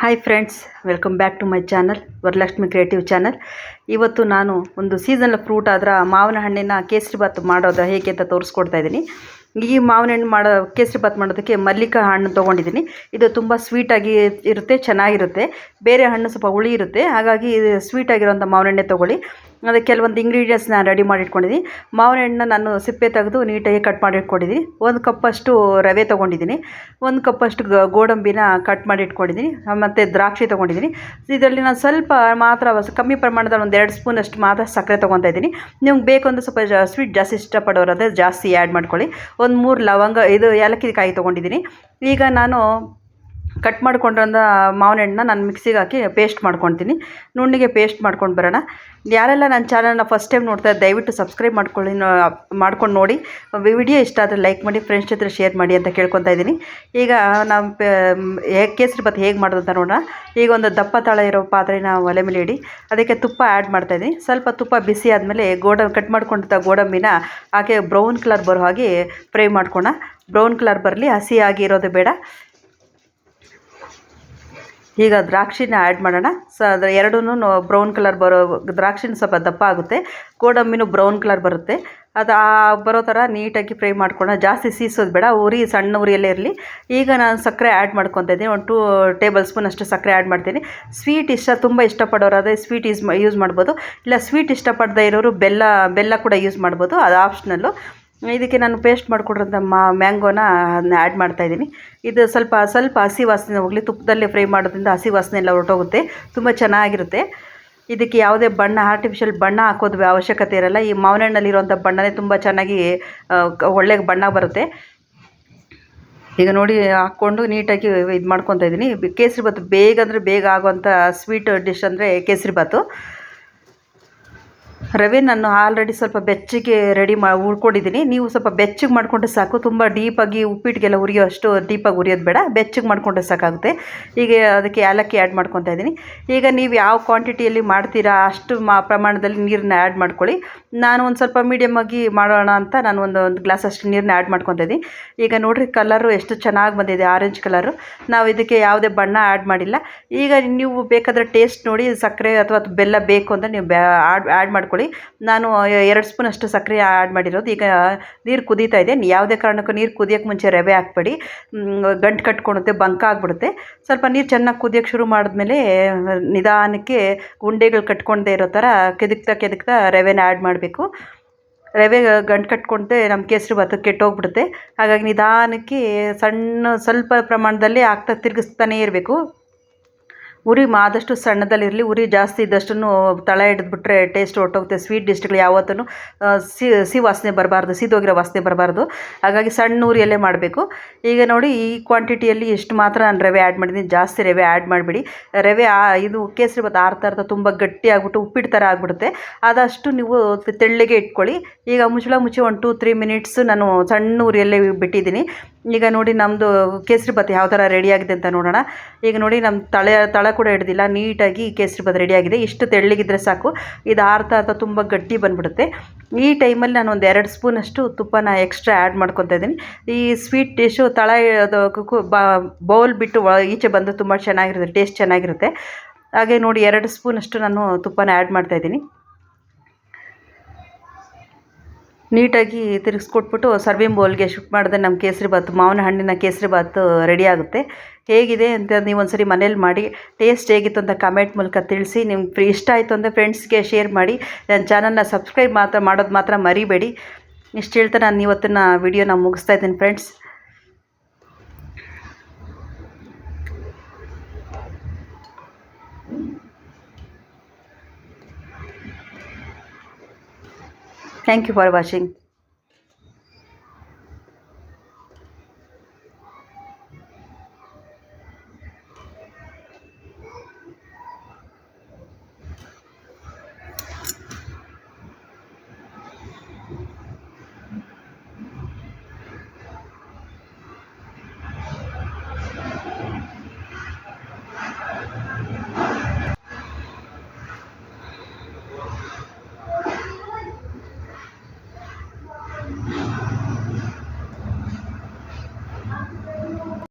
Hi friends, welcome back to my channel Varalakshmi creative channel. ಇವತ್ತು ನಾನು ಒಂದು ಸೀಸನಲ್ ಫ್ರೂಟ್ ಆದ್ರೆ ಮಾವಿನ ಹಣ್ಣಿನ ಕೇಸರಿ ಬಾತ್ ಮಾಡೋದು ಹೇಗೆ ಅಂತ ತೋರಿಸ್ಕೊಡ್ತಾ ಇದ್ದೀನಿ. ಈ ಮಾವಿನ ಹಣ್ಣು ಕೇಸರಿ ಬಾತ್ ಮಾಡೋದಕ್ಕೆ ಮಲ್ಲಿಕಾ ಹಣ್ಣು ತೊಗೊಂಡಿದ್ದೀನಿ. ಇದು ತುಂಬ ಸ್ವೀಟಾಗಿ ಇರುತ್ತೆ, ಚೆನ್ನಾಗಿರುತ್ತೆ. ಬೇರೆ ಹಣ್ಣು ಸ್ವಲ್ಪ ಹುಳಿ ಇರುತ್ತೆ, ಹಾಗಾಗಿ ಸ್ವೀಟಾಗಿರೋಂಥ ಮಾವಿನ ಹಣ್ಣೆ ತೊಗೊಳ್ಳಿ. ಅದಕ್ಕೆ ಕೆಲವೊಂದು ಇಂಗ್ರೀಡಿಯೆಂಟ್ಸ್ ನಾನು ರೆಡಿ ಮಾಡಿ ಇಟ್ಕೊಂಡಿದ್ದೀನಿ. ಮಾವಿನ ಹಣ್ಣನ್ನ ನಾನು ಸಿಪ್ಪೆ ತೆಗೆದು ನೀಟಾಗಿ ಕಟ್ ಮಾಡಿ ಇಟ್ಕೊಂಡಿದ್ದೀನಿ. 1 ಕಪ್ಪಷ್ಟು ರವೆ ತೊಗೊಂಡಿದ್ದೀನಿ, 1 ಕಪ್ಪಷ್ಟು ಗೋಡಂಬಿನ ಕಟ್ ಮಾಡಿ ಇಟ್ಕೊಂಡಿದ್ದೀನಿ, ಮತ್ತು ದ್ರಾಕ್ಷಿ ತೊಗೊಂಡಿದ್ದೀನಿ. ಇದರಲ್ಲಿ ನಾನು ಸ್ವಲ್ಪ ಮಾತ್ರ ಕಮ್ಮಿ ಪ್ರಮಾಣದಲ್ಲಿ ಒಂದು 2 ಸ್ಪೂನಷ್ಟು ಮಾತ್ರ ಸಕ್ಕರೆ ತೊಗೊತಾ ಇದ್ದೀನಿ. ನಿಮ್ಗೆ ಬೇಕು ಅಂದರೆ ಸ್ವಲ್ಪ ಸ್ವೀಟ್ ಜಾಸ್ತಿ ಇಷ್ಟಪಡೋರಾದರೆ ಜಾಸ್ತಿ ಆ್ಯಡ್ ಮಾಡ್ಕೊಳ್ಳಿ. 1-3 ಲವಂಗ, ಇದು ಏಲಕ್ಕಿ ಕಾಯಿ ತೊಗೊಂಡಿದ್ದೀನಿ. ಈಗ ನಾನು ಕಟ್ ಮಾಡ್ಕೊಂಡಿರೋಂಥ ಮಾವಿನ ಹಣ್ಣನ್ನ ನಾನು ಮಿಕ್ಸಿಗೆ ಹಾಕಿ ಪೇಸ್ಟ್ ಮಾಡ್ಕೊತೀನಿ. ನುಣ್ಣಿಗೆ ಪೇಸ್ಟ್ ಮಾಡ್ಕೊಂಡು ಬರೋಣ. ಯಾರೆಲ್ಲ ನನ್ನ ಚಾನಲ್ನ ಫಸ್ಟ್ ಟೈಮ್ ನೋಡ್ತಾ ದಯವಿಟ್ಟು ಸಬ್ಸ್ಕ್ರೈಬ್ ಮಾಡ್ಕೊಂಡು ನೋಡಿ. ವಿಡಿಯೋ ಇಷ್ಟ ಆದರೆ ಲೈಕ್ ಮಾಡಿ, ಫ್ರೆಂಡ್ಸ್ ಜೊತೆ ಶೇರ್ ಮಾಡಿ ಅಂತ ಕೇಳ್ಕೊತಾ ಇದ್ದೀನಿ. ಈಗ ನಾವು ಕೇಸರಿ ಬಾತ್ ಹೇಗೆ ಮಾಡೋದು ಅಂತ ನೋಡೋಣ. ಈಗ ಒಂದು ದಪ್ಪ ತಳ ಇರೋ ಪಾತ್ರೆನ ಒಲೆ ಮೇಲೆ ಇಡಿ. ಅದಕ್ಕೆ ತುಪ್ಪ ಆ್ಯಡ್ ಮಾಡ್ತಾಯಿದ್ದೀನಿ. ಸ್ವಲ್ಪ ತುಪ್ಪ ಬಿಸಿ ಆದಮೇಲೆ ಕಟ್ ಮಾಡ್ಕೊಂಡಿದ್ದ ಗೋಡಂಬಿನ ಹಾಗೆ ಬ್ರೌನ್ ಕಲರ್ ಬರೋ ಹಾಗೆ ಫ್ರೈ ಮಾಡ್ಕೊಳ. ಬ್ರೌನ್ ಕಲರ್ ಬರಲಿ, ಹಸಿ ಇರೋದು ಬೇಡ. ಈಗ ದ್ರಾಕ್ಷಿನ ಆ್ಯಡ್ ಮಾಡೋಣ. ಅದರ ಎರಡೂ ಬ್ರೌನ್ ಕಲರ್ ಬರೋ, ದ್ರಾಕ್ಷಿನ ಸ್ವಲ್ಪ ದಪ್ಪ ಆಗುತ್ತೆ, ಗೋಡಂಬಿನೂ ಬ್ರೌನ್ ಕಲರ್ ಬರುತ್ತೆ. ಅದು ಬರೋ ಥರ ನೀಟಾಗಿ ಫ್ರೈ ಮಾಡ್ಕೊಳ್ಳೋಣ. ಜಾಸ್ತಿ ಸೀಸೋದು ಬೇಡ, ಉರಿ ಸಣ್ಣ ಉರಿಯಲ್ಲೇ ಇರಲಿ. ಈಗ ನಾನು ಸಕ್ಕರೆ ಆ್ಯಡ್ ಮಾಡ್ಕೊತಾ ಇದ್ದೀನಿ. 1 2 ಟೇಬಲ್ ಸ್ಪೂನ್ ಅಷ್ಟು ಸಕ್ಕರೆ ಆ್ಯಡ್ ಮಾಡ್ತೀನಿ. ಸ್ವೀಟ್ ತುಂಬ ಇಷ್ಟಪಡೋರಾದರೆ ಸ್ವೀಟ್ ಯೂಸ್ ಮಾಡ್ಬೋದು. ಇಲ್ಲ ಸ್ವೀಟ್ ಇಷ್ಟಪಡದೇ ಇರೋರು ಬೆಲ್ಲ ಕೂಡ ಯೂಸ್ ಮಾಡ್ಬೋದು, ಅದು ಆಪ್ಷನಲ್ಲು. ಇದಕ್ಕೆ ನಾನು ಪೇಸ್ಟ್ ಮಾಡಿಕೊಡಿರೋಂಥ ಮ್ಯಾಂಗೋನ ಅದನ್ನ ಆ್ಯಡ್ ಮಾಡ್ತಾಯಿದ್ದೀನಿ. ಇದು ಸ್ವಲ್ಪ ಹಸಿ ವಾಸನೆ ಹೋಗಲಿ. ತುಪ್ಪದಲ್ಲೇ ಫ್ರೈ ಮಾಡೋದ್ರಿಂದ ಹಸಿ ವಾಸನೆ ಎಲ್ಲ ಹೊರಟೋಗುತ್ತೆ, ತುಂಬ ಚೆನ್ನಾಗಿರುತ್ತೆ. ಇದಕ್ಕೆ ಯಾವುದೇ ಆರ್ಟಿಫಿಷಿಯಲ್ ಬಣ್ಣ ಹಾಕೋದು ಅವಶ್ಯಕತೆ ಇರಲ್ಲ. ಈ ಮಾವಿನ ಹಣ್ಣಲ್ಲಿರುವಂಥ ಬಣ್ಣನೇ ತುಂಬ ಚೆನ್ನಾಗಿ ಒಳ್ಳೆ ಬಣ್ಣ ಬರುತ್ತೆ. ಈಗ ನೋಡಿ, ಹಾಕ್ಕೊಂಡು ನೀಟಾಗಿ ಇದು ಮಾಡ್ಕೊತಾ ಇದ್ದೀನಿ. ಕೇಸರಿ ಬಾತು ಬೇಗ ಆಗುವಂಥ ಸ್ವೀಟ್ ಡಿಶ್ ಅಂದರೆ ಕೇಸರಿ ಬಾತು. ರವೆ ನಾನು ಆಲ್ರೆಡಿ ಸ್ವಲ್ಪ ಬೆಚ್ಚಗೆ ಹುರ್ಕೊಂಡಿದ್ದೀನಿ. ನೀವು ಸ್ವಲ್ಪ ಬೆಚ್ಚಗೆ ಮಾಡಿಕೊಂಡ್ರೆ ಸಾಕು. ತುಂಬ ಡೀಪಾಗಿ ಉಪ್ಪಿಟ್ಟಿಗೆಲ್ಲ ಅಷ್ಟು ಡೀಪಾಗಿ ಉರಿಯೋದು ಬೇಡ, ಬೆಚ್ಚಗೆ ಮಾಡಿಕೊಂಡ್ರೆ ಸಾಕಾಗುತ್ತೆ. ಈಗ ಅದಕ್ಕೆ ಏಲಕ್ಕಿ ಆ್ಯಡ್ ಮಾಡ್ಕೊತಾ ಇದ್ದೀನಿ. ಈಗ ನೀವು ಯಾವ ಕ್ವಾಂಟಿಟಿಯಲ್ಲಿ ಮಾಡ್ತೀರಾ ಅಷ್ಟು ಪ್ರಮಾಣದಲ್ಲಿ ನೀರನ್ನ ಆ್ಯಡ್ ಮಾಡ್ಕೊಳ್ಳಿ. ನಾನು ಒಂದು ಸ್ವಲ್ಪ ಮೀಡಿಯಮಾಗಿ ಮಾಡೋಣ ಅಂತ ನಾನು ಒಂದು ಗ್ಲಾಸ್ ಅಷ್ಟು ನೀರನ್ನ ಆ್ಯಡ್ ಮಾಡ್ಕೊತಾ ಇದ್ದೀನಿ. ಈಗ ನೋಡಿರಿ, ಕಲರು ಎಷ್ಟು ಚೆನ್ನಾಗಿ ಬಂದಿದೆ, ಆರೆಂಜ್ ಕಲರು. ನಾವು ಇದಕ್ಕೆ ಯಾವುದೇ ಬಣ್ಣ ಆ್ಯಡ್ ಮಾಡಿಲ್ಲ. ಈಗ ನೀವು ಬೇಕಾದರೆ ಟೇಸ್ಟ್ ನೋಡಿ, ಸಕ್ಕರೆ ಅಥವಾ ಬೆಲ್ಲ ಬೇಕು ಅಂತ ನೀವು ಆ್ಯಡ್ ಮಾಡ್ಕೊಳ್ಳಿ. ನಾನು 2 ಸ್ಪೂನ್ ಅಷ್ಟು ಸಕ್ಕರೆ ಆ್ಯಡ್ ಮಾಡಿರೋದು. ಈಗ ನೀರು ಕುದೀತಾ ಇದೆ. ಯಾವುದೇ ಕಾರಣಕ್ಕೂ ನೀರು ಕುದಿಯೋಕ್ಕೆ ಮುಂಚೆ ರವೆ ಹಾಕ್ಬೇಡಿ, ಗಂಟು ಕಟ್ಕೊಳುತ್ತೆ, ಬಂಕ ಆಗಿಬಿಡುತ್ತೆ. ಸ್ವಲ್ಪ ನೀರು ಚೆನ್ನಾಗಿ ಕುದಿಯೋಕ್ಕೆ ಶುರು ಮಾಡಿದ್ಮೇಲೆ ನಿಧಾನಕ್ಕೆ ಉಂಡೆಗಳು ಕಟ್ಕೊಳ್ದೇ ಇರೋ ಥರ ಕೆದಕ್ತಾ ರವೆನ ಆ್ಯಡ್ ಮಾಡಬೇಕು. ರವೆ ಗಂಟು ಕಟ್ಕೊಳ್ತೆ ನಮ್ಮ ಕೇಸರಿ ಬಾತು ಕೆಟ್ಟೋಗ್ಬಿಡುತ್ತೆ. ಹಾಗಾಗಿ ನಿಧಾನಕ್ಕೆ ಸ್ವಲ್ಪ ಪ್ರಮಾಣದಲ್ಲಿ ತಿರುಗಿಸ್ತಾನೇ ಇರಬೇಕು. ಉರಿ ಆದಷ್ಟು ಸಣ್ಣದಲ್ಲಿರಲಿ. ಉರಿ ಜಾಸ್ತಿ ಇದ್ದಷ್ಟು ತಳ ಹಿಡಿದ್ಬಿಟ್ರೆ ಟೇಸ್ಟ್ ಹೊರಟೋಗುತ್ತೆ. ಸ್ವೀಟ್ ಡಿಶ್ಗಳು ಯಾವತ್ತೂ ಸಿಹಿ ವಾಸನೆ ಬರಬಾರ್ದು, ಸಿದೋಗಿರೋ ವಾಸನೆ ಬರಬಾರ್ದು. ಹಾಗಾಗಿ ಸಣ್ಣ ಉರಿಯಲ್ಲೇ ಮಾಡಬೇಕು. ಈಗ ನೋಡಿ, ಈ ಕ್ವಾಂಟಿಟಿಯಲ್ಲಿ ಎಷ್ಟು ಮಾತ್ರ ನಾನು ರವೆ ಆ್ಯಡ್ ಮಾಡಿದ್ದೀನಿ. ಜಾಸ್ತಿ ರವೆ ಆ್ಯಡ್ ಮಾಡಿಬಿಡಿ. ರವೆ ಇದು ಕೇಸರಿ ಬಾತ್ ಆರ್ತಾ ತುಂಬ ಗಟ್ಟಿ ಆಗಿಬಿಟ್ಟು ಉಪ್ಪಿಟ್ಟು ಥರ ಆಗಿಬಿಡುತ್ತೆ. ಆದಷ್ಟು ನೀವು ತೆಳ್ಳಗೆ ಇಟ್ಕೊಳ್ಳಿ. ಈಗ ಮುಚ್ಚಿ 1-2-3 ಮಿನಿಟ್ಸು ನಾನು ಸಣ್ಣ ಉರಿಯಲ್ಲೇ ಬಿಟ್ಟಿದ್ದೀನಿ. ಈಗ ನೋಡಿ, ನಮ್ಮದು ಕೇಸರಿ ಬಾತ್ ಯಾವ ಥರ ರೆಡಿಯಾಗಿದೆ ಅಂತ ನೋಡೋಣ. ಈಗ ನೋಡಿ, ನಮ್ಮ ತಳ ಕೂಡ ಹಿಡ್ದಿಲ್ಲ, ನೀಟಾಗಿ ಕೇಸರಿ ಬಾತ್ ರೆಡಿಯಾಗಿದೆ. ಇಷ್ಟು ತೆಳ್ಳಗಿದ್ರೆ ಸಾಕು. ಇದು ಆರ್ತಾ ತುಂಬ ಗಟ್ಟಿ ಬಂದುಬಿಡುತ್ತೆ. ಈ ಟೈಮಲ್ಲಿ ನಾನು ಒಂದು 2 ಸ್ಪೂನಷ್ಟು ತುಪ್ಪನ ಎಕ್ಸ್ಟ್ರಾ ಆ್ಯಡ್ ಮಾಡ್ಕೊತಾ ಇದ್ದೀನಿ. ಈ ಸ್ವೀಟ್ ಡಿಶ್ಶು ಬೌಲ್ ಬಿಟ್ಟು ಈಚೆ ಬಂದು ತುಂಬ ಚೆನ್ನಾಗಿರುತ್ತೆ, ಟೇಸ್ಟ್ ಚೆನ್ನಾಗಿರುತ್ತೆ. ಹಾಗೆ ನೋಡಿ, 2 ಸ್ಪೂನಷ್ಟು ನಾನು ತುಪ್ಪನ ಆ್ಯಡ್ ಮಾಡ್ತಾಯಿದ್ದೀನಿ. ನೀಟಾಗಿ ತಿರುಗಿಸ್ಕೊಟ್ಬಿಟ್ಟು ಸರ್ವಿಂಗ್ ಬೌಲ್ಗೆ ಶಿಫ್ಟ್ ಮಾಡಿದ್ರೆ ನಮ್ಮ ಕೇಸರಿ ಬಾತ್, ಮಾವಿನ ಹಣ್ಣಿನ ಕೇಸರಿ ಬಾತ್ ರೆಡಿ ಆಗುತ್ತೆ. ಹೇಗಿದೆ ಅಂತ ನೀವು ಒಂದ್ಸರಿ ಮನೇಲಿ ಮಾಡಿ ಟೇಸ್ಟ್ ಹೇಗಿತ್ತು ಅಂತ ಕಮೆಂಟ್ ಮೂಲಕ ತಿಳಿಸಿ. ನಿಮ್ಗೆ ಇಷ್ಟ ಆಯಿತು ಅಂದರೆ ಫ್ರೆಂಡ್ಸ್ಗೆ ಶೇರ್ ಮಾಡಿ. ನನ್ನ ಚಾನಲ್ನ ಸಬ್ಸ್ಕ್ರೈಬ್ ಮಾಡೋದು ಮಾತ್ರ ಮರಿಬೇಡಿ. ಇಷ್ಟು ಹೇಳ್ತಾ ನಾನು ಇವತ್ತಿನ ವಿಡಿಯೋನ ಮುಗಿಸ್ತಾ ಇದ್ದೀನಿ friends. Thank you for watching.